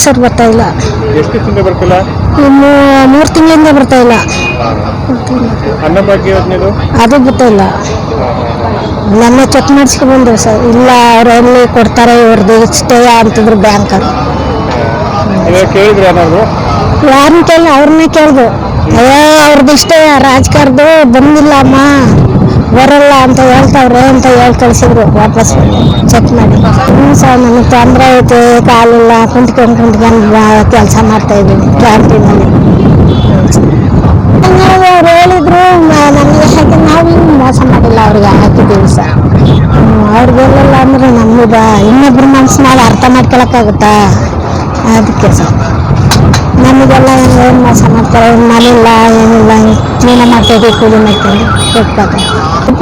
Sir ಬರ್ತಾ ಇಲ್ಲ. ಎಷ್ಟು ತಿಂಗಳು ಬರ್ತಿಲ್ಲ? 3 ತಿಂಗಳಿಂದ ಬರ್ತಾ ಇಲ್ಲ. ಅನ್ನಭಾಗ್ಯ ಯೋಜನೆದು ಅದು ಬರ್ತಾ ಇಲ್ಲ. ನನ್ನ ಚೆಕ್ ಮಾಡಿಸ್ಕೊಂಡು ಬಂದ್ರು ಸರ್. ಇಲ್ಲ ಅವ್ರು ಎಲ್ಲಿ ಕೊಡ್ತಾರೆ ಇವ್ರದ್ದು ಇಷ್ಟೇ ಅಂತಿದ್ರು ಬ್ಯಾಂಕ್. ಕೇಳಿದ್ರೆ ಏನಾದ್ರು ಯಾರನ್ನ ಕೇಳಿ ಅವ್ರನ್ನೇ ಕೇಳ್ದು. ಅವ್ರದ್ದು ಇಷ್ಟೇ ರಾಜಕಾರದ್ದು ಬಂದಿಲ್ಲ ಅಮ್ಮ ಬರಲ್ಲ ಅಂತ ಹೇಳ್ತಾವ್ರೆ ಅಂತ ಹೇಳಿ ಕಳಿಸಿದ್ರು ವಾಪಸ್ ಚೆಕ್ ಮಾಡಿ. ಸರ್ ನನಗೆ ತೊಂದರೆ ಐತೆ, ಕಾಲಿಲ್ಲ, ಕುಂತ್ಕೊಂಡು ಕೆಲಸ ಮಾಡ್ತಾ ಇದ್ದೀನಿ ಕ್ಯಾಂಟೀನಲ್ಲಿ. ಅವ್ರು ಹೇಳಿದ್ರು ನಮಗೆ ಹಾಕಿ ನಾವು ಮೋಸ ಮಾಡಿಲ್ಲ ಅವ್ರಿಗೆ ಹಾಕಿದ್ದೀವಿ ಸರ್. ಅವ್ರಿಗೆಲ್ಲ ಅಂದ್ರೆ ನಮಗೆ ಇನ್ನೊಬ್ರ ಮನಸ್ಸು ನಾವು ಅರ್ಥ ಮಾಡ್ಕೊಳಕ್ಕಾಗುತ್ತಾ? ಅದಕ್ಕೆ ಸರ್ ನಮಗೆಲ್ಲ ಏನು ಮೋಸ ಮಾಡ್ತಾರೆ. ಮನೆಯಿಲ್ಲ ಏನಿಲ್ಲ, ಜೀವನ ಮಾಡ್ತಾಯಿದ್ವಿ, ಕೂಲಿ ಮಾಡ್ಕೊಂಡು ಹೆಲ್ಪ್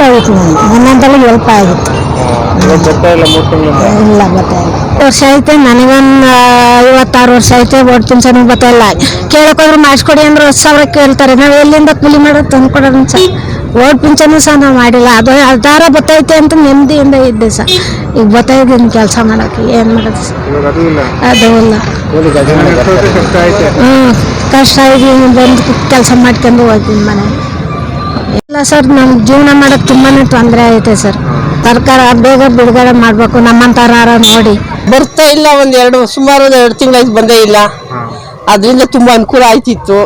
ಆಗಿತ್ತು. ನನ್ನಂತಲ್ಲಿ ಹೆಲ್ಪ್ ಆಗಿತ್ತು. ಇಲ್ಲ ಗೊತ್ತಾಯಿಲ್ಲ. ವರ್ಷ ಐತೆ, ನನಗೊಂದು 56 ವರ್ಷ ಐತೆ. ಓಟ್ ಪಿಂಚಣಿ ಗೊತ್ತಾಯಿಲ್ಲ. ಕೇಳೋಕ್ಕೋದ್ರು ಮಾಡಿಸ್ಕೊಡಿ ಅಂದ್ರೆ 10,000 ಕೇಳ್ತಾರೆ. ನಾವು ಎಲ್ಲಿಂದ ಕೂಲಿ ಮಾಡೋದು ತಂದು ಕೊಡೋದು ಸರ್. ಓಟ್ ಪಿಂಚಣಿ ಸಹ ನಾವು ಮಾಡಿಲ್ಲ. ಅದು ಆಧಾರ ಗೊತ್ತೈತೆ ಅಂತ ನೆಮ್ಮದಿಯಿಂದ ಇದ್ದೆ ಸರ್. ಈಗ ಗೊತ್ತಾಯಿದ್ದೀನಿ ಕೆಲಸ ಮಾಡೋಕ್ಕೆ. ಏನು ಮಾಡೋದು ಸರ್? ಅದು ಇಲ್ಲ. ಕಷ್ಟ ಇದೀನಿ, ಬಂದು ಕೆಲಸ ಮಾಡ್ಕೊಂಡು ಹೋಗ್ತೀನಿ ಮನೆ. ಇಲ್ಲ ಸರ್, ನಮ್ಗೆ ಜೀವನ ಮಾಡೋಕ್ಕೆ ತುಂಬಾ ತೊಂದರೆ ಐತೆ ಸರ್. ಸರ್ಕಾರ ಬೇಗ ಬಿಡುಗಡೆ ಮಾಡಬೇಕು ನಮ್ಮಂತಾರ ನೋಡಿ. ಬರ್ತಾ ಇಲ್ಲ. ಸುಮಾರು 2 ತಿಂಗಳಾಯ್ತು ಬಂದೇ ಇಲ್ಲ. ಅದರಿಂದ ತುಂಬಾ ಅನುಕೂಲ ಆಯ್ತಿತ್ತು.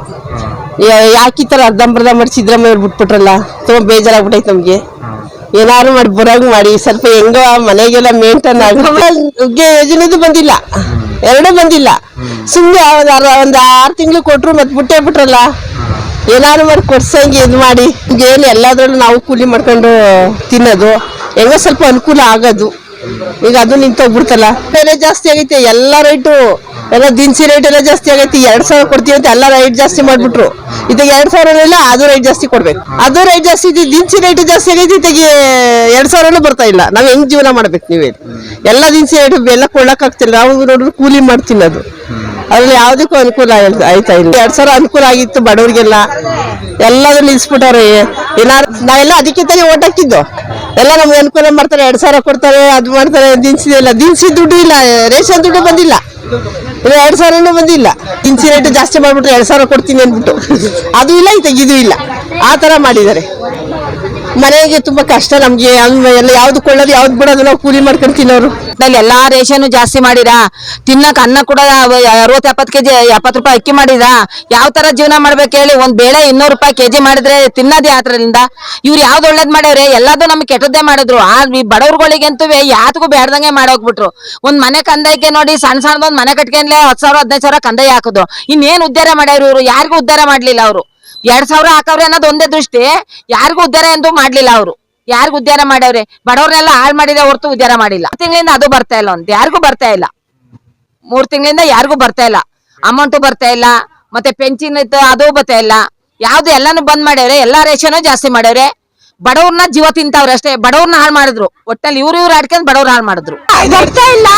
ಯಾಕೆ ಈ ಥರ ಅರ್ಧಂಬರ್ಧ ಮಾಡಿ ಸಿದ್ದರಾಮಯ್ಯ ಅವ್ರು ಬಿಟ್ಬಿಟ್ರಲ್ಲ, ತುಂಬ ಬೇಜಾರಾಗ್ಬಿಟ್ಟೈತೆ ನಮಗೆ. ಏನಾದ್ರು ಮಾಡಿ ಬರೋಂಗ್ ಮಾಡಿ ಸ್ವಲ್ಪ ಹೆಂಗ ಮನೆಗೆಲ್ಲ ಮೇಂಟೈನ್ ಆಗಿ. ಯೋಜನೆದು ಬಂದಿಲ್ಲ, 2 ಬಂದಿಲ್ಲ. ಸುಮ್ಮನೆ ಒಂದು 6 ತಿಂಗಳು ಕೊಟ್ಟರು ಮತ್ತೆ ಬಿಟ್ಟೇ ಬಿಟ್ರಲ್ಲ. ಏನಾದ್ರು ಮಾಡಿ ಕೊಡ್ಸಂಗೆ ಇದು ಮಾಡಿ. ಏನು ಎಲ್ಲದ್ರಲ್ಲೂ ನಾವು ಕೂಲಿ ಮಾಡ್ಕೊಂಡು ತಿನ್ನೋದು, ಹೆಂಗೋ ಸ್ವಲ್ಪ ಅನುಕೂಲ ಆಗೋದು. ಈಗ ಅದು ನಿಂತೋಗ್ಬಿಡ್ತಲ್ಲ. ಬೆಲೆ ಜಾಸ್ತಿ ಆಗೈತೆ, ಎಲ್ಲ ರೇಟು, ಎಲ್ಲ ದಿನಸಿ ರೇಟ್ ಎಲ್ಲ ಜಾಸ್ತಿ ಆಗೈತಿ. 2,000 ಕೊಡ್ತೀವಿ ಅಂತ ಎಲ್ಲ ರೈಟ್ ಜಾಸ್ತಿ ಮಾಡ್ಬಿಟ್ರು. ಇದಾಗ 2,000 ಅದು ರೈಟ್ ಜಾಸ್ತಿ ಕೊಡ್ಬೇಕು. ಅದು ರೈಟ್ ಜಾಸ್ತಿ ಇದೆ, ದಿನಸಿ ರೇಟ್ ಜಾಸ್ತಿ ಆಗೈತಿ. ಇದಾಗ 2,000 ಬರ್ತಾ ಇಲ್ಲ. ನಾವ್ ಹೆಂಗ್ ಜೀವನ ಮಾಡ್ಬೇಕು? ನೀವೇ ಎಲ್ಲ ದಿನಸಿ ರೇಟ್ ಎಲ್ಲ ಕೊಳ್ಳಕ್ ಆಗ್ತಿಲ್ಲ. ನಾವು ನೋಡಿದ್ರು ಕೂಲಿ ಮಾಡ್ತೀನಿ. ಅದು ಅದ್ರಲ್ಲಿ ಯಾವ್ದಕ್ಕೂ ಅನುಕೂಲ ಆಯ್ತಾ ಇಲ್ಲ. 2,000 ಅನುಕೂಲ ಆಗಿತ್ತು ಬಡವರಿಗೆಲ್ಲ. ಎಲ್ಲದೂ ನಿಲ್ಸ್ಬಿಟ್ಟವ್ರೆ. ನಾವೆಲ್ಲ ಅದಕ್ಕೆ ತಾನೇ ಓಟ್ ಹಾಕಿದ್ದು. ಎಲ್ಲ ನಮ್ಗೆ ಅನುಕೂಲ ಮಾಡ್ತಾರೆ, 2,000 ಕೊಡ್ತಾರೆ, ಅದು ಮಾಡ್ತಾರೆ. ದಿನಸಿ ದುಡ್ಡು ಇಲ್ಲ, ರೇಷನ್ ದುಡ್ಡು ಬಂದಿಲ್ಲ. 2,000 ಬಂದಿಲ್ಲ. ದಿನಸಿ ರೇಟ್ ಜಾಸ್ತಿ ಮಾಡ್ಬಿಟ್ರೆ 2,000 ಕೊಡ್ತೀನಿ ಅಂದ್ಬಿಟ್ಟು ಅದು ಇಲ್ಲ, ಇದು ಇಲ್ಲ. ಆ ತರ ಮಾಡಿದ್ದಾರೆ. ಮನೆಗೆ ತುಂಬಾ ಕಷ್ಟ ನಮ್ಗೆ. ಎಲ್ಲ ಯಾವ್ದು ಕೊಳ್ಳೋದು ಯಾವ್ದು ಬಿಡೋದು, ನಾವು ಕೂಲಿ ಮಾಡ್ಕೊಂಡು ತಿನ್ನೋರು. ಎಲ್ಲಾ ರೇಷನ್ ಜಾಸ್ತಿ ಮಾಡಿರಾ, ತಿನ್ನಕ್ ಅನ್ನ ಕೂಡ 60-70 ಕೆಜಿ 70 ರೂಪಾಯಿ ಅಕ್ಕಿ ಮಾಡಿರಾ. ಯಾವ ತರ ಜೀವನ ಮಾಡ್ಬೇಕು ಹೇಳಿ? ಒಂದ್ ಬೇಳೆ 200 ರೂಪಾಯಿ ಕೆಜಿ ಮಾಡಿದ್ರೆ ತಿನ್ನೋದೇ ಆತರದಿಂದ. ಇವ್ರು ಯಾವ್ದು ಒಳ್ಳೇದ್ ಮಾಡ್ಯವ್ರೆ? ಎಲ್ಲಾದ್ರು ನಮ್ಗೆ ಕೆಟ್ಟದ್ದೇ ಮಾಡಿದ್ರು. ಈ ಬಡವ್ರಗಳಿಗಂತೂ ಯಾತಗೂ ಬೇಡ್ದಂಗೆ ಮಾಡೋಗ್ಬಿಟ್ರು. ಒಂದ್ ಮನೆ ಕಂದಾಯಕ್ಕೆ ನೋಡಿ, ಸಣ್ಣ ಸಣ್ಣದೊಂದ್ ಮನೆ ಕಟ್ಕೊಂಡ್ಲೆ 10,000-15,000 ಕಂದಾಯ ಹಾಕುದು. ಇನ್ನೇನ್ ಉದ್ಧಾರ ಮಾಡ್ಯಾವ್ರು ಇವ್ರು? ಯಾರಿಗೂ ಉದ್ಧಾರ ಮಾಡ್ಲಿಲ್ಲ ಅವರು. 2,000 ಹಾಕವ್ರೆ ಅನ್ನೋದು ಒಂದೇ ದೃಷ್ಟಿ, ಯಾರಿಗೂ ಉದ್ಧಾರ ಎಂದು ಮಾಡ್ಲಿಲ್ಲ ಅವರು. ಯಾರಿಗೂ ಉದ್ಧಾರ ಮಾಡ್ಯವ್ರೆ? ಬಡವ್ರನ್ನೆಲ್ಲ ಹಾಳು ಮಾಡಿದ್ರೆ ಹೊರತು ಉದ್ಧಾರ ಮಾಡಿಲ್ಲ. 3 ತಿಂಗಳಿಂದ ಅದು ಬರ್ತಾ ಇಲ್ಲ, ಅಂತ ಯಾರಿಗೂ ಬರ್ತಾ ಇಲ್ಲ. 3 ತಿಂಗಳಿಂದ ಯಾರಿಗೂ ಬರ್ತಾ ಇಲ್ಲ. ಅಮೌಂಟು ಬರ್ತಾ ಇಲ್ಲ, ಮತ್ತೆ ಪೆನ್ಷನ್ ಇತ್ತು ಅದು ಬರ್ತಾ ಇಲ್ಲ. ಯಾವ್ದು ಎಲ್ಲಾನು ಬಂದ್ ಮಾಡ್ಯವ್ರೆ. ಎಲ್ಲಾ ರೇಷನ್ ಜಾಸ್ತಿ ಮಾಡ್ಯವ್ರೆ. ಬಡವ್ರನ್ನ ಜೀವ ತಿಂತವ್ರೆ ಅಷ್ಟೇ. ಬಡವ್ರನ್ನ ಹಾಳು ಮಾಡಿದ್ರು. ಒಟ್ಟಲ್ಲಿ ಇವ್ರು ಆಡ್ಕೊಂಡು ಬಡವ್ರ ಹಾಳು ಮಾಡಿದ್ರು. ಬರ್ತಾ ಇಲ್ಲ.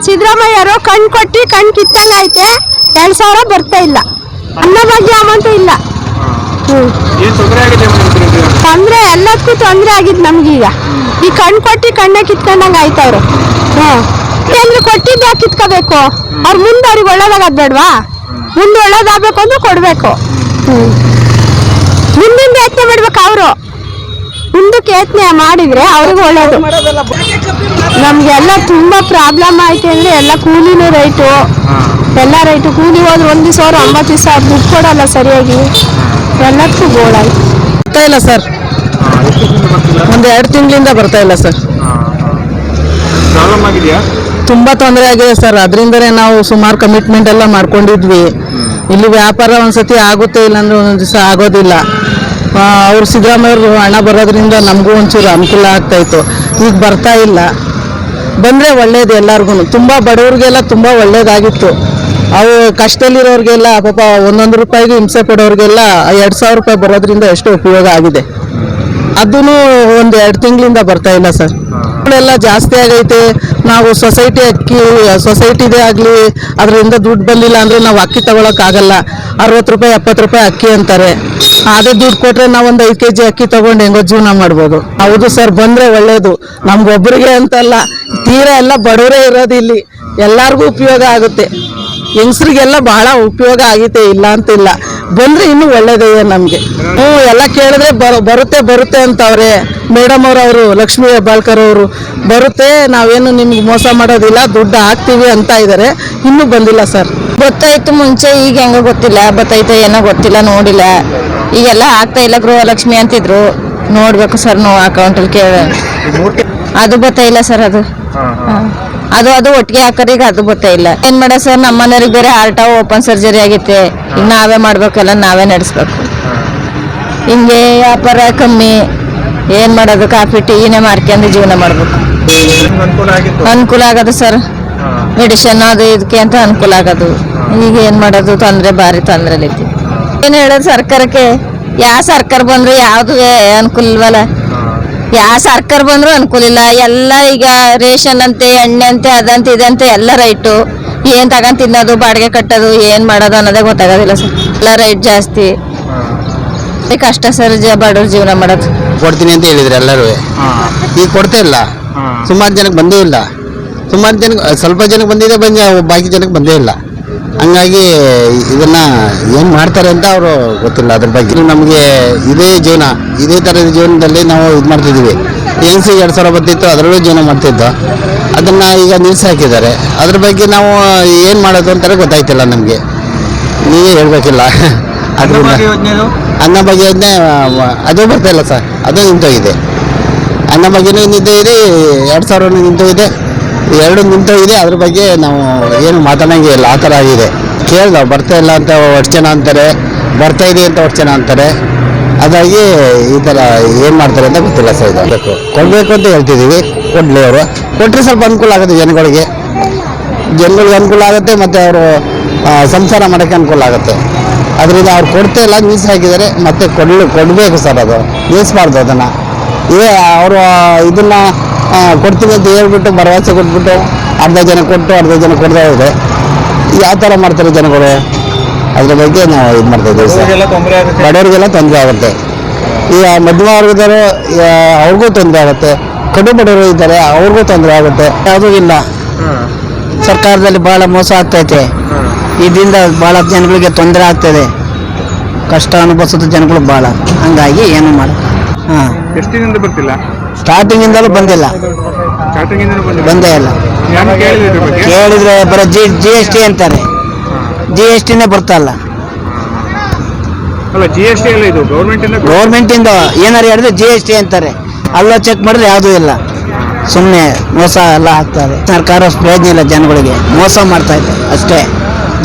ಸಿದ್ದರಾಮಯ್ಯರು ಕಣ್ ಕೊಟ್ಟಿ ಕಣ್ ಕಿತ್ತಂಗ ಐತೆ. 2,000 ಬರ್ತಾ ಇಲ್ಲ. ಅನ್ನಭಾಗ್ಯ ಅಮೌಂಟು ಇಲ್ಲ. ತೊಂದ್ರೆ ಎಲ್ಲದಕ್ಕೂ ತೊಂದ್ರೆ ಆಗಿದ್ ನಮ್ಗೀಗ. ಈ ಕಣ್ ಕೊಟ್ಟಿ ಕಣ್ಣೆ ಕಿತ್ಕೊಂಡಂಗ ಆಯ್ತವ್ರು. ಎಲ್ರು ಕೊಟ್ಟಿದ್ದೆ ಕಿತ್ಕೋಬೇಕು. ಅವ್ರ ಮುಂದೆ ಅವ್ರಿಗೆ ಒಳ್ಳೇದಾಗದ್ ಬೇಡ್ವಾ? ಮುಂದೆ ಒಳ್ಳೇದಾಗಬೇಕು ಅಂದ್ರೆ ಕೊಡ್ಬೇಕು. ಮುಂದಿಂದ ಯತ್ನೆ ಮಾಡ್ಬೇಕು. ಅವರು ಮುಂದಕ್ಕೆ ಯತ್ನೆ ಮಾಡಿದ್ರೆ ಅವ್ರಿಗೂ ಒಳ್ಳೇದು. ನಮ್ಗೆಲ್ಲ ತುಂಬಾ ಪ್ರಾಬ್ಲಮ್ ಆಯ್ತು ಅಂದ್ರೆ ಎಲ್ಲ ಕೂಲಿನೂ ರೈಟು, ಎಲ್ಲ ರೈಟು. ಕೂಲಿ ಹೋದ್ರೆ 1 ದಿವಸ 9 ದಿವಸ ದುಡ್ಡು ಕೊಡಲ್ಲ ಸರಿಯಾಗಿ. ಎಲ್ಲಕ್ಕೂ ಗೋಳಾಯ್ತು. ಬರ್ತಾ ಇಲ್ಲ ಸರ್. ಒಂದು 2 ತಿಂಗಳಿಂದ ಬರ್ತಾ ಇಲ್ಲ ಸರ್. ತುಂಬಾ ತೊಂದರೆ ಆಗಿದೆ ಸರ್. ಅದರಿಂದನೇ ನಾವು ಸುಮಾರು ಕಮಿಟ್ಮೆಂಟ್ ಎಲ್ಲ ಮಾಡ್ಕೊಂಡಿದ್ವಿ. ಇಲ್ಲಿ ವ್ಯಾಪಾರ ಒಂದ್ಸತಿ ಆಗುತ್ತೆ, ಇಲ್ಲ ಅಂದ್ರೆ ಒಂದೊಂದು ದಿವಸ ಆಗೋದಿಲ್ಲ. ಅವ್ರು ಸಿದ್ದರಾಮಯ್ಯರು ಹಣ ಬರೋದ್ರಿಂದ ನಮಗೂ ಒಂಚೂರು ಅನುಕೂಲ ಆಗ್ತಾ ಇತ್ತು. ಈಗ ಬರ್ತಾ ಇಲ್ಲ. ಬಂದರೆ ಒಳ್ಳೇದು ಎಲ್ಲರಿಗೂ. ತುಂಬ ಬಡವ್ರಿಗೆಲ್ಲ ತುಂಬ ಒಳ್ಳೇದಾಗಿತ್ತು. ಅವು ಕಷ್ಟದಲ್ಲಿರೋರಿಗೆಲ್ಲ ಪಾಪ 1 ರೂಪಾಯಿಗೆ ಹಿಂಸೆ ಪಡೋರಿಗೆಲ್ಲ 2,000 ರೂಪಾಯಿ ಬರೋದ್ರಿಂದ ಎಷ್ಟು ಉಪಯೋಗ ಆಗಿದೆ. ಅದೂ ಒಂದು 2 ತಿಂಗಳಿಂದ ಬರ್ತಾ ಇಲ್ಲ ಸರ್. ಎಲ್ಲ ಜಾಸ್ತಿ ಆಗೈತೆ. ನಾವು ಸೊಸೈಟಿದೇ ಆಗಲಿ ಅದರಿಂದ ದುಡ್ಡು ಬಂದಿಲ್ಲ ಅಂದರೆ ನಾವು ಅಕ್ಕಿ ತಗೊಳಕ್ಕಾಗಲ್ಲ. 60 ರೂಪಾಯಿ 70 ರೂಪಾಯಿ ಅಕ್ಕಿ ಅಂತಾರೆ. ಅದೇ ದುಡ್ಡು ಕೊಟ್ಟರೆ ನಾವು ಒಂದು 5 kg ಅಕ್ಕಿ ತೊಗೊಂಡು ಹೆಂಗೋ ಜೀವನ ಮಾಡ್ಬೋದು. ಹೌದು ಸರ್, ಬಂದರೆ ಒಳ್ಳೇದು. ನಮ್ಗೊಬ್ಬರಿಗೆ ಅಂತಲ್ಲ, ತೀರಾ ಎಲ್ಲ ಬಡವರೇ ಇರೋದು ಇಲ್ಲಿ. ಎಲ್ಲಾರ್ಗೂ ಉಪಯೋಗ ಆಗುತ್ತೆ. ಹೆಂಗಸ್ರಿಗೆಲ್ಲ ಬಹಳ ಉಪಯೋಗ ಆಗೈತೆ, ಇಲ್ಲ ಅಂತಿಲ್ಲ. ಬಂದ್ರೆ ಇನ್ನೂ ಒಳ್ಳೇದೇ ನಮ್ಗೆ. ಎಲ್ಲ ಕೇಳಿದ್ರೆ ಬರುತ್ತೆ ಅಂತವ್ರೆ ಮೇಡಮ್ ಅವರು ಲಕ್ಷ್ಮೀ ಹೆಬ್ಬಾಳ್ಕರ್ ಅವರು. ಬರುತ್ತೆ, ನಾವೇನು ನಿಮ್ಗೆ ಮೋಸ ಮಾಡೋದಿಲ್ಲ, ದುಡ್ಡು ಹಾಕ್ತೀವಿ ಅಂತ ಇದಾರೆ. ಇನ್ನೂ ಬಂದಿಲ್ಲ ಸರ್. ಗೊತ್ತಾಯ್ತು ಮುಂಚೆ, ಈಗ ಹೆಂಗ ಗೊತ್ತಿಲ್ಲ. ಬತ್ತೈತೆ ಏನೋ ಗೊತ್ತಿಲ್ಲ, ನೋಡಿಲ್ಲ. ಈಗೆಲ್ಲ ಆಗ್ತಾ ಇಲ್ಲ ಗೃಹಲಕ್ಷ್ಮಿ ಅಂತಿದ್ರು. ನೋಡ್ಬೇಕು ಸರ್, ಅಕೌಂಟಲ್ಲಿ ಕೇಳ ಅದು ಗೊತ್ತಾಯಿಲ್ಲ ಸರ್. ಅದು ಒಟ್ಟಿಗೆ ಹಾಕರಿ, ಈಗ ಅದು ಗೊತ್ತಾಯಿಲ್ಲ. ಏನ್ ಮಾಡ ಸರ್, ನಮ್ಮ ಮನೆಯವ್ರಿಗೆ ಬೇರೆ ಹಾರ್ಟ್ ಓಪನ್ ಸರ್ಜರಿ ಆಗೈತೆ. ಈಗ ನಾವೇ ಮಾಡ್ಬೇಕೆಲ್ಲ, ನಾವೇ ನಡೆಸ್ಬೇಕು. ಹಿಂಗೆ ವ್ಯಾಪಾರ ಕಮ್ಮಿ, ಏನ್ ಮಾಡೋದು, ಕಾಫಿ ಟೀನೇ ಮಾರ್ಕೊಂಡು ಜೀವನ ಮಾಡ್ಬೇಕು. ಅನುಕೂಲ ಆಗೋದು ಸರ್, ಮೆಡಿಸಿನ್ ಅದು ಇದಕ್ಕೆ ಅಂತ ಅನುಕೂಲ ಆಗೋದು. ಈಗ ಏನ್ ಮಾಡೋದು, ಭಾರಿ ತೊಂದ್ರೆ ಐತಿ. ಏನ್ ಹೇಳೋದು ಸರ್ಕಾರಕ್ಕೆ? ಯಾವ ಸರ್ಕಾರ ಬಂದ್ರು ಯಾವ್ದು ಅನುಕೂಲ ಇಲ್ವಲ್ಲ. ಯಾವ ಸರ್ಕಾರ ಬಂದ್ರು ಅನುಕೂಲ ಇಲ್ಲ. ಎಲ್ಲ ಈಗ ರೇಷನ್ ಅಂತೆ, ಎಣ್ಣೆ ಅಂತೆ, ಅದಂತೆ ಇದಂತೆ ಎಲ್ಲ ರೈಟು. ಏನ್ ತಗೊಂಡ್ ತಿನ್ನೋದು, ಬಾಡಿಗೆ ಕಟ್ಟೋದು, ಏನ್ ಮಾಡೋದು ಅನ್ನೋದೇ ಗೊತ್ತಾಗೋದಿಲ್ಲ ಸರ್. ಎಲ್ಲ ರೈಟ್ ಜಾಸ್ತಿ, ಕಷ್ಟ ಸರ್ ಬಡವ್ರ ಜೀವನ ಮಾಡೋದು. ಕೊಡ್ತೀನಿ ಅಂತ ಹೇಳಿದ್ರೆ ಎಲ್ಲರೂ, ಈಗ ಕೊಡ್ತಾ ಇಲ್ಲ. ಸುಮಾರು ಜನಕ್ಕೆ ಬಂದೇ ಇಲ್ಲ. ಸುಮಾರು ಜನಕ್ಕೆ, ಸ್ವಲ್ಪ ಜನಕ್ಕೆ ಬಂದಿದೆ, ಬಾಕಿ ಜನಕ್ಕೆ ಬಂದೇ ಇಲ್ಲ. ಹಂಗಾಗಿ ಇದನ್ನ ಏನು ಮಾಡ್ತಾರೆ ಅಂತ ಅವರು ಗೊತ್ತಿಲ್ಲ. ಅದ್ರ ಬಗ್ಗೆ ನಮಗೆ ಇದೇ ಜೀವನ, ಇದೇ ಥರದ ಜೀವನದಲ್ಲಿ ನಾವು ಇದು ಮಾಡ್ತಿದ್ದೀವಿ. ಹೆಂಗ್ಸಿಗೆ 2,000 ಬರ್ತಿತ್ತು, ಅದರಲ್ಲೂ ಜೀವನ ಮಾಡ್ತಿದ್ದು. ಅದನ್ನು ಈಗ ನಿಲ್ಲಿಸಿ ಹಾಕಿದ್ದಾರೆ. ಅದ್ರ ಬಗ್ಗೆ ನಾವು ಏನು ಮಾಡೋದು ಅಂತಾರೆ ಗೊತ್ತಾಯ್ತಿಲ್ಲ ನಮಗೆ. ನೀವೇ ಹೇಳ್ಬೇಕಿಲ್ಲ. ಅದರಿಂದ ಅನ್ನ ಬಗ್ಗೆ ಯೋಜನೆ ಅದು ಬರ್ತಾ ಇಲ್ಲ ಸರ್, ಅದು ನಿಂತೋಗಿದೆ. ಅನ್ನ ಬಗ್ಗೆನೂ ನಿಂತೋಗಿದೆ, 2,000 ನಿಂತೋಗಿದೆ, ಎರಡು ನಿಂತೋಗಿದೆ. ಅದ್ರ ಬಗ್ಗೆ ನಾವು ಏನು ಮಾತಾಡೋಂಗೆ ಇಲ್ಲ, ಆ ಥರ ಆಗಿದೆ. ಕೇಳ್ದ ಬರ್ತಾ ಇಲ್ಲ ಅಂತ ಒಟ್ಟು ಜನ ಅಂತಾರೆ, ಬರ್ತಾ ಇದೆ ಅಂತ ಒಟ್ಟು ಜನ ಅಂತಾರೆ. ಅದಾಗಿ ಈ ಥರ ಏನು ಮಾಡ್ತಾರೆ ಅಂತ ಗೊತ್ತಿಲ್ಲ ಸರ್. ಇದು ಕೊಡಬೇಕು ಅಂತ ಹೇಳ್ತಿದ್ದೀವಿ, ಕೊಡಲಿ ಅವರು. ಕೊಟ್ಟರೆ ಸ್ವಲ್ಪ ಅನುಕೂಲ ಆಗುತ್ತೆ ಜನಗಳಿಗೆ ಅನುಕೂಲ ಆಗುತ್ತೆ, ಮತ್ತು ಅವರು ಸಂಸಾರ ಮಾಡೋಕ್ಕೆ ಅನುಕೂಲ ಆಗುತ್ತೆ. ಅದರಿಂದ ಅವ್ರು ಕೊಡ್ತಾ ಇಲ್ಲ, ನಿಲ್ಲಿಸಿ ಹಾಕಿದ್ದಾರೆ. ಮತ್ತೆ ಕೊಡಬೇಕು ಸರ್, ಅದು ನಿಲ್ಲಿಸಬಾರ್ದು ಅದನ್ನು. ಇದೇ ಅವರು ಇದನ್ನು ಕೊಡ್ತೀನಿ ಅಂತ ಹೇಳ್ಬಿಟ್ಟು ಭರವಸೆ ಕೊಟ್ಬಿಟ್ಟು ಅರ್ಧ ಜನ ಕೊಟ್ಟು ಅರ್ಧ ಜನ ಕೊಡ್ತಾ ಇದೆ. ಯಾವ ಥರ ಮಾಡ್ತಾರೆ ಜನಗಳು, ಅದ್ರ ಬಗ್ಗೆ ನಾವು ಇದು ಮಾಡ್ತಾ ಇದ್ದೀವಿ ಸರ್. ಬಡವರಿಗೆಲ್ಲ ತೊಂದರೆ ಆಗುತ್ತೆ. ಈಗ ಮಧ್ಯಮ ವರ್ಗದವರು ಅವ್ರಿಗೂ ತೊಂದರೆ ಆಗುತ್ತೆ, ಕಡು ಬಡವರು ಇದ್ದಾರೆ ಅವ್ರಿಗೂ ತೊಂದರೆ ಆಗುತ್ತೆ. ಯಾವುದೂ ಇಲ್ಲ. ಸರ್ಕಾರದಲ್ಲಿ ಭಾಳ ಮೋಸ ಆಗ್ತೈತೆ. ಇದರಿಂದ ಭಾಳ ಜನಗಳಿಗೆ ತೊಂದರೆ ಆಗ್ತದೆ, ಕಷ್ಟ ಅನುಭವಿಸೋದು ಜನಗಳು ಭಾಳ. ಹಂಗಾಗಿ ಏನು ಮಾಡ ಎಷ್ಟಿನಿಂದ ಬರ್ತಿಲ್ಲ? ಸ್ಟಾರ್ಟಿಂಗಿಂದಲೂ ಬಂದಿಲ್ಲ, ಬಂದೇ ಇಲ್ಲ. ಕೇಳಿದ್ರೆ ಬರೋ GST ಅಂತಾರೆ, GSTನೇ ಬರ್ತಾಯಿಲ್ಲ. ಅಲ್ಲ, GST ಎಲ್ಲ ಇದು ಗೌರ್ಮೆಂಟಿಂದ ಏನಾರು ಹೇಳಿದ್ರೆ GST ಅಂತಾರೆ. ಅಲ್ಲ ಚೆಕ್ ಮಾಡಿದ್ರೆ ಯಾವುದೂ ಇಲ್ಲ, ಸುಮ್ಮನೆ ಮೋಸ ಎಲ್ಲ ಆಗ್ತಾರೆ. ಸರ್ಕಾರ ಪ್ರಯೋಜನ ಇಲ್ಲ, ಜನಗಳಿಗೆ ಮೋಸ ಮಾಡ್ತಾ ಇದ್ದಾರೆ ಅಷ್ಟೇ.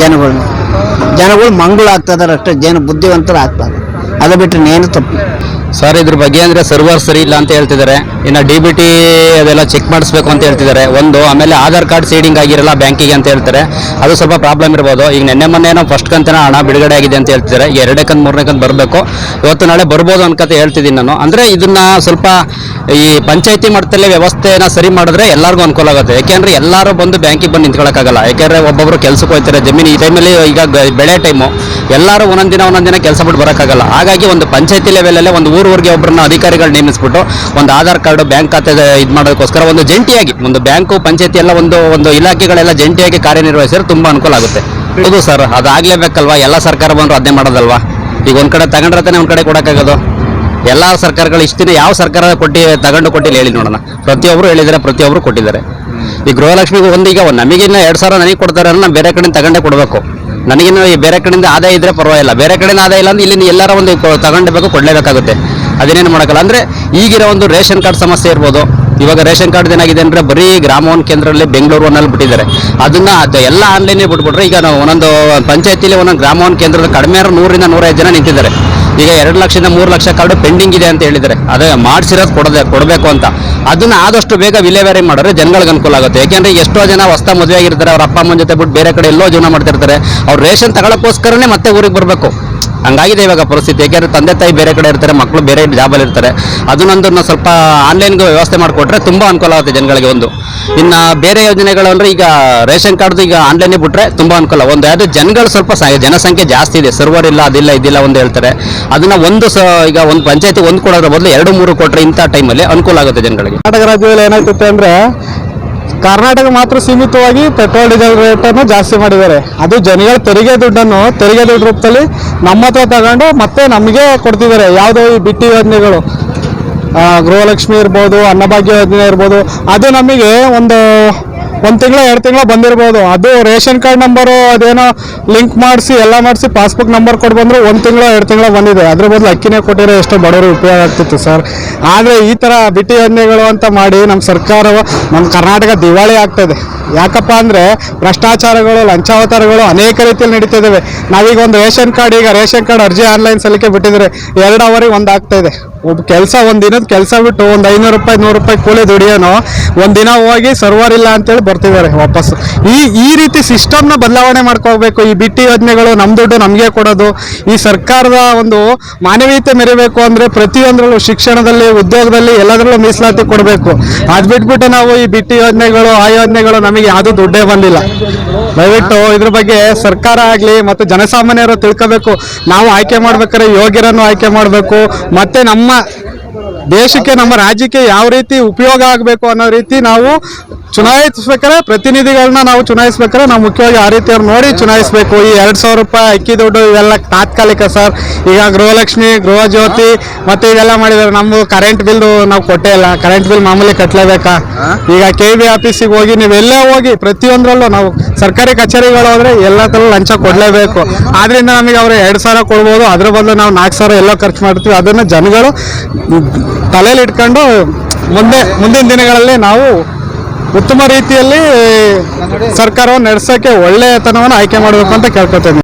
ಜನಗಳು ಮಂಗಳು ಆಗ್ತಾ ಇದಾರೆ ಅಷ್ಟೇ, ಬುದ್ಧಿವಂತರು ಆಗ್ತಾರೆ. ಅದು ಬಿಟ್ಟರೆ ಏನು ತಪ್ಪು ಸರ್. ಇದ್ರ ಬಗ್ಗೆ ಅಂದರೆ ಸರ್ವರ್ ಸರಿ ಇಲ್ಲ ಅಂತ ಹೇಳ್ತಿದ್ದಾರೆ. ಇನ್ನು DBT ಅದೆಲ್ಲ ಚೆಕ್ ಮಾಡಿಸ್ಬೇಕು ಅಂತ ಹೇಳ್ತಿದ್ದಾರೆ ಒಂದು. ಆಮೇಲೆ ಆಧಾರ್ ಕಾರ್ಡ್ ಸೀಡಿಂಗ್ ಆಗಿರಲ್ಲ ಬ್ಯಾಂಕಿಗೆ ಅಂತ ಹೇಳ್ತಾರೆ, ಅದು ಸ್ವಲ್ಪ ಪ್ರಾಬ್ಲಮ್ ಇರ್ಬೋದು. ಈಗ ಮೊನ್ನೆ ಫಸ್ಟ್ ಕಂತಿನ ಹಣ ಬಿಡುಗಡೆ ಆಗಿದೆ ಅಂತ ಹೇಳ್ತಿದ್ದಾರೆ. ಈಗ 2ನೇ ಕಂತು 3ನೇ ಕಂತು ಬರಬೇಕು, ಇವತ್ತು ನಾಳೆ ಬರ್ಬೋದು ಅನ್ಕತೆ ಹೇಳ್ತಿದ್ದೀನಿ ನಾನು. ಅಂದರೆ ಇದನ್ನ ಸ್ವಲ್ಪ ಈ ಪಂಚಾಯತಿ ಮಟ್ಟದಲ್ಲಿ ವ್ಯವಸ್ಥೆನ ಸರಿ ಮಾಡಿದ್ರೆ ಎಲ್ಲರಿಗೂ ಅನುಕೂಲ ಆಗುತ್ತೆ. ಯಾಕೆಂದರೆ ಎಲ್ಲರೂ ಬಂದು ಬ್ಯಾಂಕಿಗೆ ಬಂದು ನಿಂತ್ಕೊಳ್ಳೋಕ್ಕಾಗಲ್ಲ. ಯಾಕೆಂದರೆ ಒಬ್ಬೊಬ್ಬರು ಕೆಲಸಕ್ಕೆ ಹೋಗ್ತಾರೆ, ಜಮೀನು ಈ ಟೈಮಲ್ಲಿ ಈಗ ಬೆಳೆ ಟೈಮು, ಎಲ್ಲರೂ ಒಂದೊಂದು ದಿನ ಕೆಲಸ ಬಿಟ್ಟು ಬರೋಕ್ಕಾಗಲ್ಲ. ಹಾಗಾಗಿ ಒಂದು ಪಂಚಾಯತಿ ಲೆವೆಲಲ್ಲೇ ಒಂದು ಊರಿಗೆ ಒಬ್ಬರನ್ನ ಅಧಿಕಾರಿಗಳು ನೇಮಿಸ್ಬಿಟ್ಟು ಒಂದು ಆಧಾರ್ ಕಾರ್ಡು ಬ್ಯಾಂಕ್ ಖಾತೆ ಇದು ಮಾಡೋದಕ್ಕೋಸ್ಕರ ಒಂದು ಜಂಟಿಯಾಗಿ ಒಂದು ಬ್ಯಾಂಕು ಪಂಚಾಯತಿ ಎಲ್ಲ ಒಂದು ಇಲಾಖೆಗಳೆಲ್ಲ ಜಂಟಿಯಾಗಿ ಕಾರ್ಯನಿರ್ವಹಿಸಿದ್ರೆ ತುಂಬ ಅನುಕೂಲ ಆಗುತ್ತೆ. ಹೌದು ಸರ್, ಅದಾಗಲೇಬೇಕಲ್ವಾ. ಎಲ್ಲ ಸರ್ಕಾರ ಬಂದರೂ ಅದನ್ನೇ ಮಾಡೋದಲ್ವಾ. ಈಗ ಒಂದು ಕಡೆ ತಗೊಂಡ್ರೆ ತಾನೇ ಒಂದು ಕಡೆ ಕೊಡೋಕ್ಕಾಗೋದು. ಎಲ್ಲ ಸರ್ಕಾರಗಳು ಇಷ್ಟು ದಿನ ಯಾವ ಸರ್ಕಾರ ಕೊಟ್ಟಿಲ್ಲ ಹೇಳಿ ನೋಡೋಣ. ಪ್ರತಿಯೊಬ್ಬರು ಹೇಳಿದ್ದಾರೆ, ಪ್ರತಿಯೊಬ್ಬರು ಕೊಟ್ಟಿದ್ದಾರೆ. ಈ ಗೃಹಲಕ್ಷ್ಮಿಗೆ ಈಗ ನಮಗಿನ್ನ 2,000 ನನಗೆ ಕೊಡ್ತಾರೆ, ನಾನು ಬೇರೆ ಕಡೆಯಿಂದ ತಗೊಂಡೇ ಕೊಡಬೇಕು. ನನಗಿನ್ನು ಬೇರೆ ಕಡೆಯಿಂದ ಆದಾಯ ಇದ್ರೆ ಪರವಾಗಿಲ್ಲ, ಬೇರೆ ಕಡೆಯಿಂದ ಆದಾಯ ಇಲ್ಲ ಅಂದ್ರೆ ಇಲ್ಲಿ ಎಲ್ಲರ ಒಂದು ತಗೊಂಡಬೇಕು, ಕೊಡಲೇಬೇಕಾಗುತ್ತೆ. ಅದೇನೇನು ಮಾಡೋಕ್ಕಲ್ಲ. ಅಂದರೆ ಈಗಿರೋ ಒಂದು ರೇಷನ್ ಕಾರ್ಡ್ ಸಮಸ್ಯೆ ಇರ್ಬೋದು. ಇವಾಗ ರೇಷನ್ ಕಾರ್ಡ್ ಏನಾಗಿದೆ ಅಂದರೆ ಬರೀ ಗ್ರಾಮವನ್ ಕೇಂದ್ರದಲ್ಲಿ ಬೆಂಗಳೂರು ಒಂದಲ್ಲಿ ಬಿಟ್ಟಿದ್ದಾರೆ. ಅದನ್ನು ಎಲ್ಲ ಆನ್ಲೈನೇ ಬಿಟ್ಬಿಟ್ರೆ ಈಗ ನಾವು ಒಂದೊಂದು ಪಂಚಾಯತಿಲಿ ಒಂದೊಂದು ಗ್ರಾಮವನ್ ಕೇಂದ್ರದ ಕಡಿಮೆ 100ರಿಂದ 105 ಜನ ನಿಂತಿದ್ದಾರೆ. ಈಗ 2 ಲಕ್ಷದಿಂದ 3 ಲಕ್ಷ ಕಾರ್ಡು ಪೆಂಡಿಂಗ್ ಇದೆ ಅಂತ ಹೇಳಿದ್ದಾರೆ. ಅದೇ ಮಾಡಿಸಿರೋದು ಕೊಡಬೇಕು ಅಂತ. ಅದನ್ನು ಆದಷ್ಟು ಬೇಗ ವಿಲೇವಾರಿ ಮಾಡಿದ್ರೆ ಜನಗಳಿಗೆ ಅನುಕೂಲ ಆಗುತ್ತೆ. ಯಾಕೆಂದರೆ ಎಷ್ಟೋ ಜನ ಹೊಸ ಮದುವೆ ಆಗಿರ್ತಾರೆ, ಅವ್ರ ಅಪ್ಪ ಅಮ್ಮನ ಜೊತೆ ಬಿಟ್ಟು ಬೇರೆ ಕಡೆ ಎಲ್ಲೋ ಜೀವನ ಮಾಡ್ತಿರ್ತಾರೆ. ಅವ್ರು ರೇಷನ್ ತಗೊಳ್ಳೋಕ್ಕೋಸ್ಕರನೇ ಮತ್ತೆ ಊರಿಗೆ ಬರಬೇಕು. ಹಂಗಾಗಿದೆ ಇವಾಗ ಪರಿಸ್ಥಿತಿ. ಯಾಕೆಂದರೆ ತಂದೆ ತಾಯಿ ಬೇರೆ ಕಡೆ ಇರ್ತಾರೆ, ಮಕ್ಕಳು ಬೇರೆ ಜಾಬಲ್ಲಿ ಇರ್ತಾರೆ. ಅದನ್ನೊಂದನ್ನು ಸ್ವಲ್ಪ ಆನ್ಲೈನ್ಗೆ ವ್ಯವಸ್ಥೆ ಮಾಡಿಕೊಟ್ರೆ ತುಂಬ ಅನುಕೂಲ ಆಗುತ್ತೆ ಜನಗಳಿಗೆ. ಒಂದು ಇನ್ನು ಬೇರೆ ಯೋಜನೆಗಳು ಅಂದರೆ ಈಗ ರೇಷನ್ ಕಾರ್ಡ್ದು ಈಗ ಆನ್ಲೈನೇ ಬಿಟ್ಟರೆ ತುಂಬ ಅನುಕೂಲ. ಒಂದು ಯಾವುದು ಜನಗಳು ಸ್ವಲ್ಪ ಜನಸಂಖ್ಯೆ ಜಾಸ್ತಿ ಇದೆ, ಸರ್ವರ್ ಇಲ್ಲ, ಅದಿಲ್ಲ ಇದಿಲ್ಲ ಒಂದು ಹೇಳ್ತಾರೆ. ಅದನ್ನು ಈಗ ಒಂದು ಪಂಚಾಯತಿ ಒಂದು ಕೊಡೋದ್ರ ಬದಲು 2-3 ಕೊಟ್ಟರೆ ಇಂಥ ಟೈಮಲ್ಲಿ ಅನುಕೂಲ ಆಗುತ್ತೆ ಜನಗಳಿಗೆ. ಕರ್ನಾಟಕ ರಾಜ್ಯದಲ್ಲಿ ಏನಾಗ್ತದೆ ಅಂದರೆ ಕರ್ನಾಟಕ ಮಾತ್ರ ಸೀಮಿತವಾಗಿ ಪೆಟ್ರೋಲ್ ಡೀಸೆಲ್ ರೇಟನ್ನು ಜಾಸ್ತಿ ಮಾಡಿದ್ದಾರೆ. ಅದು ಜನಗಳ ತೆರಿಗೆ ದುಡ್ಡು ರೂಪದಲ್ಲಿ ನಮ್ಮ ಹತ್ರ ತಗೊಂಡು ಮತ್ತೆ ನಮಗೆ ಕೊಡ್ತಿದ್ದಾರೆ. ಯಾವುದೋ ಈ ಬಿಟ್ಟಿ ಯೋಜನೆಗಳು, ಗೃಹಲಕ್ಷ್ಮಿ ಇರ್ಬೋದು, ಅನ್ನಭಾಗ್ಯ ಯೋಜನೆ ಇರ್ಬೋದು, ಅದು ನಮಗೆ ಒಂದು ತಿಂಗಳು 2 ತಿಂಗಳು ಬಂದಿರ್ಬೋದು. ಅದು ರೇಷನ್ ಕಾರ್ಡ್ ನಂಬರು ಅದೇನೋ ಲಿಂಕ್ ಮಾಡಿಸಿ ಎಲ್ಲ ಮಾಡಿಸಿ ಪಾಸ್ಬುಕ್ ನಂಬರ್ ಕೊಟ್ಟು ಬಂದರೂ 1 ತಿಂಗಳು 2 ತಿಂಗಳು ಬಂದಿದೆ. ಅದ್ರ ಬದಲು ಅಕ್ಕಿನೇ ಕೊಟ್ಟಿರೋ ಎಷ್ಟೋ ಬಡವರು ಉಪಯೋಗ ಆಗ್ತಿತ್ತು ಸರ್. ಆದರೆ ಈ ಥರ ಬಿಟ್ಟಿ ಯೋಜನೆಗಳು ಅಂತ ಮಾಡಿ ನಮ್ಮ ಸರ್ಕಾರವು ನಮ್ಮ ಕರ್ನಾಟಕ ದಿವಾಳಿ ಆಗ್ತಾಯಿದೆ. ಯಾಕಪ್ಪ ಅಂದರೆ ಭ್ರಷ್ಟಾಚಾರಗಳು, ಲಂಚಾವತಾರಗಳು ಅನೇಕ ರೀತಿಯಲ್ಲಿ ನಡೀತಿದ್ದಾವೆ. ನಾವೀಗ ಒಂದು ರೇಷನ್ ಕಾರ್ಡ್ ಅರ್ಜಿ ಆನ್ಲೈನ್ ಸಲ್ಲಿಕೆ ಬಿಟ್ಟಿದ್ದಾರೆ, 2 ಅವರಿಗೆ ಒಂದು ಆಗ್ತಾಯಿದೆ. ಒಬ್ಬ ಒಂದು ದಿನದ ಕೆಲಸ ಬಿಟ್ಟು ಒಂದು 500 ರೂಪಾಯಿ 100 ರೂಪಾಯಿ ಕೂಲಿ ದುಡಿಯೋನು ಒಂದಿನ ಹೋಗಿ ಸರ್ವರ್ ಇಲ್ಲ ಅಂತೇಳಿ ಬರ್ತಿದ್ದಾರೆ ವಾಪಸ್. ಈ ರೀತಿ ಸಿಸ್ಟಮ್ನ ಬದಲಾವಣೆ ಮಾಡ್ಕೋಬೇಕು. ಈ ಬಿಟ್ಟಿ ಯೋಜನೆಗಳು ನಮ್ಮ ದುಡ್ಡು ನಮಗೆ ಕೊಡೋದು, ಈ ಸರ್ಕಾರದ ಒಂದು ಮಾನವೀಯತೆ ಮೆರಿಬೇಕು ಅಂದರೆ ಪ್ರತಿಯೊಂದರಲ್ಲೂ ಶಿಕ್ಷಣದಲ್ಲಿ, ಉದ್ಯೋಗದಲ್ಲಿ ಎಲ್ಲದರಲ್ಲೂ ಮೀಸಲಾತಿ ಕೊಡಬೇಕು. ಅದು ಬಿಟ್ಬಿಟ್ಟು ನಾವು ಈ ಬಿಟ್ಟಿ ಯೋಜನೆಗಳು, ಆ ಯೋಜನೆಗಳು ನಮಗೆ ಯಾವುದು ದುಡ್ಡೇ ಬಂದಿಲ್ಲ. ದಯವಿಟ್ಟು ಇದ್ರ ಬಗ್ಗೆ ಸರ್ಕಾರ ಆಗಲಿ ಮತ್ತು ಜನಸಾಮಾನ್ಯರು ತಿಳ್ಕೋಬೇಕು. ನಾವು ಆಯ್ಕೆ ಮಾಡ್ಬೇಕಾದ್ರೆ ಯೋಗ್ಯರನ್ನು ಆಯ್ಕೆ ಮಾಡಬೇಕು. ಮತ್ತು ನಮ್ಮ ದೇಶಕ್ಕೆ, ನಮ್ಮ ರಾಜ್ಯಕ್ಕೆ ಯಾವ ರೀತಿ ಉಪಯೋಗ ಆಗಬೇಕು ಅನ್ನೋ ರೀತಿ ನಾವು ಚುನಾಯಿಸ್ಬೇಕಾದ್ರೆ, ಪ್ರತಿನಿಧಿಗಳನ್ನ ನಾವು ಚುನಾಯಿಸ್ಬೇಕಾದ್ರೆ ನಾವು ಮುಖ್ಯವಾಗಿ ಆ ರೀತಿ ಅವ್ರು ನೋಡಿ ಚುನಾಯಿಸಬೇಕು. ಈ 2,000 ರೂಪಾಯಿ ಅಕ್ಕಿ ದುಡ್ಡು ಇವೆಲ್ಲ ತಾತ್ಕಾಲಿಕ ಸರ್. ಈಗ ಗೃಹಲಕ್ಷ್ಮಿ, ಗೃಹ ಜ್ಯೋತಿ ಮತ್ತು ಇದೆಲ್ಲ ಮಾಡಿದ್ದಾರೆ. ನಮ್ಮದು ಕರೆಂಟ್ ಬಿಲ್ಲು ನಾವು ಕೊಟ್ಟೇ ಇಲ್ಲ. ಕರೆಂಟ್ ಬಿಲ್ ಮಾಮೂಲಿ ಕಟ್ಟಲೇಬೇಕಾ? ಈಗ KB ಆಫೀಸಿಗೆ ಹೋಗಿ, ನೀವೆಲ್ಲೇ ಹೋಗಿ ಪ್ರತಿಯೊಂದರಲ್ಲೂ ನಾವು ಸರ್ಕಾರಿ ಕಚೇರಿಗಳು ಹೋದರೆ ಎಲ್ಲ ಥರ ಲಂಚ ಕೊಡಲೇಬೇಕು. ಆದ್ದರಿಂದ ನಮಗೆ ಅವರು 2,000 ಕೊಡ್ಬೋದು, ಅದ್ರ ಬದಲು ನಾವು 4,000 ಎಲ್ಲೋ ಖರ್ಚು ಮಾಡ್ತೀವಿ. ಅದನ್ನು ಜನಗಳು ತಲೆಯಲ್ಲಿ ಇಟ್ಕೊಂಡು ಮುಂದಿನ ದಿನಗಳಲ್ಲಿ ನಾವು ಉತ್ತಮ ರೀತಿಯಲ್ಲಿ ಸರ್ಕಾರವನ್ನು ನಡೆಸೋಕ್ಕೆ ಒಳ್ಳೆಯತನವನ್ನು ಆಯ್ಕೆ ಮಾಡಬೇಕು ಅಂತ ಕೇಳ್ಕೊತೇನೆ.